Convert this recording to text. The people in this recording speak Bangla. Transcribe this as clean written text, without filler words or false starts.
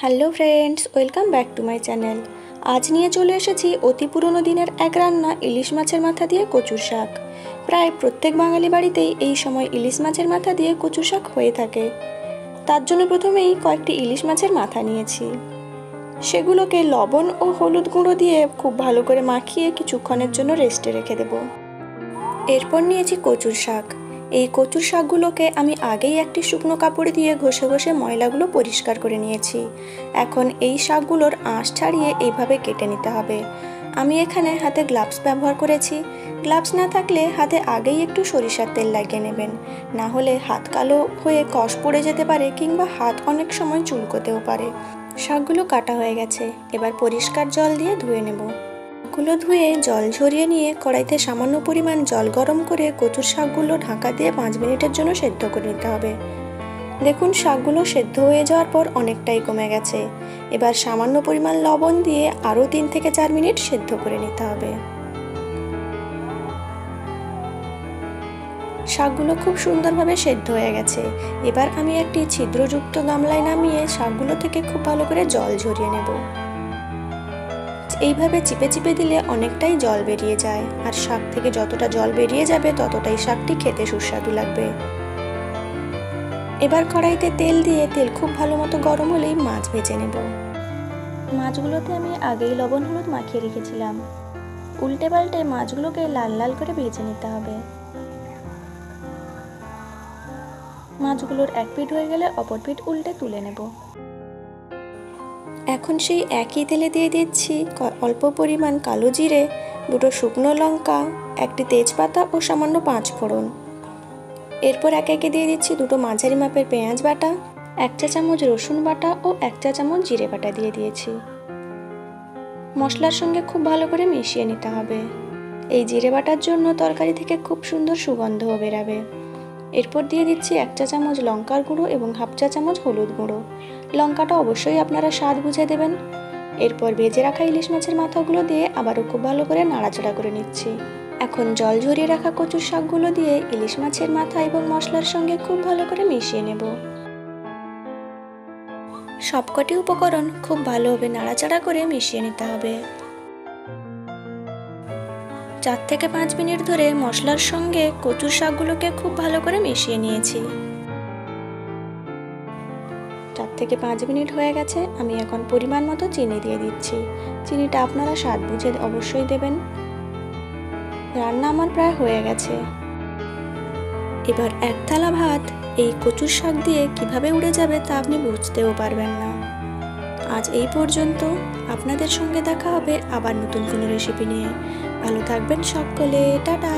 Hello friends, welcome back to my channel. আজ নিয়ে চলে এসেছি অতি পুরনো দিনের এক রান্না, ইলিশ মাছের মাথা দিয়ে কচুর শাক। প্রায় প্রত্যেক বাঙালি বাড়িতেই এই সময় ইলিশ মাছের মাথা দিয়ে কচুর শাক হয়ে থাকে। তার জন্য প্রথমেই কয়েকটি ইলিশ মাছের মাথা নিয়েছি। সেগুলোকে লবণ ও হলুদ গুঁড়ো দিয়ে খুব ভালো করে মাখিয়ে কিছুক্ষণের জন্য রেস্টে রেখে দেব। এরপর নিয়েছি কচুর শাক। এই কচুর শাকগুলোকে আমি আগেই একটি শুকনো কাপড় দিয়ে ঘষে ঘষে ময়লাগুলো পরিষ্কার করে নিয়েছি। এখন এই শাকগুলোর আঁশ ছাড়িয়ে এইভাবে কেটে নিতে হবে। আমি এখানে হাতে গ্লাভস ব্যবহার করেছি। গ্লাভস না থাকলে হাতে আগেই একটু সরিষার তেল লাগিয়ে নেবেন, না হলে হাত কালো হয়ে কষ পড়ে যেতে পারে কিংবা হাত অনেক সময় চুলকোতেও পারে। শাকগুলো কাটা হয়ে গেছে, এবার পরিষ্কার জল দিয়ে ধুয়ে নেব। শাকগুলো ধুয়ে জল ঝরিয়ে নিয়ে কড়াইতে সামান্য পরিমাণ জল গরম করে কচুর শাকগুলো ঢাকা দিয়ে 5 মিনিটের জন্য সেদ্ধ করে নিতে হবে। দেখুন, শাকগুলো সেদ্ধ হয়ে যাওয়ার পর অনেকটাই কমে গেছে। এবার সামান্য পরিমাণ লবণ দিয়ে আরও 3 থেকে 4 মিনিট সেদ্ধ করে নিতে হবে। শাকগুলো খুব সুন্দরভাবে সেদ্ধ হয়ে গেছে। এবার আমি একটি ছিদ্রযুক্ত গামলায় নামিয়ে শাকগুলো থেকে খুব ভালো করে জল ঝরিয়ে নেব। এইভাবে চিপে চিপে দিলে অনেকটাই জল বেরিয়ে যায়, আর শাক থেকে যতটা জল বেরিয়ে যাবে ততটাই শাকটি খেতে সুস্বাদু লাগবে। এবার কড়াইতে তেল দিয়ে তেল খুব ভালো মতো গরম হলেই মাছ ভেজে নেব। মাছগুলোতে আমি আগেই লবণ হলুদ মাখিয়ে রেখেছিলাম। উল্টে পাল্টে মাছগুলোকে লাল লাল করে ভেজে নিতে হবে। মাছগুলোর এক পিঠ হয়ে গেলে অপর পিঠ উল্টে তুলে নেব। এখন সেই একই তেলে দিয়ে দিচ্ছি অল্প পরিমাণ কালো জিরে, 2টো শুকনো লঙ্কা, একটি তেজপাতা ও সামান্য 5 ফোড়ন। এরপর একে একে দিয়ে দিচ্ছি 2টো মাঝারি মাপের পেঁয়াজ বাটা, 1 চা চামচ রসুন বাটা ও 1 চা চামচ জিরে বাটা দিয়ে দিয়েছি। মশলার সঙ্গে খুব ভালো করে মিশিয়ে নিতে হবে। এই জিরে বাটার জন্য তরকারি থেকে খুব সুন্দর সুগন্ধও বেরাবে। এরপর দিয়ে দিচ্ছি 1 চা চামচ লঙ্কার গুঁড়ো এবং 1/2 চা চামচ হলুদ গুঁড়ো। লঙ্কাটা অবশ্যই আপনারা স্বাদ বুঝে দেবেন। এরপর ভেজে রাখা ইলিশ মাছের মাথাগুলো দিয়ে আবারও খুব ভালো করে নাড়াচাড়া করে নিচ্ছি। এখন জল ঝরিয়ে রাখা কচুর শাকগুলো দিয়ে ইলিশ মাছের মাথা এবং মশলার সঙ্গে খুব ভালো করে মিশিয়ে নেব। সবকটি উপকরণ খুব ভালোভাবে নাড়াচাড়া করে মিশিয়ে নিতে হবে। 4 থেকে 5 মিনিট ধরে মশলার সঙ্গে কচুর শাকগুলোকে খুব ভালো করে মিশিয়ে নিয়েছি। 4 থেকে 5 মিনিট হয়ে গেছে। আমি এখন পরিমাণ মতো চিনি দিয়ে দিচ্ছি। চিনিটা আপনারা স্বাদ বুঝে অবশ্যই দেবেন। রান্না আমার প্রায় হয়ে গেছে। এবার এক থালা ভাত এই কচুর শাক দিয়ে কিভাবে উড়ে যাবে তা আপনি বুঝতেও পারবেন না। আজ এই পর্যন্ত। আপনাদের সঙ্গে দেখা হবে আবার নতুন কোনো রেসিপি নিয়ে। ভালো থাকবেন সকলে। টাটা।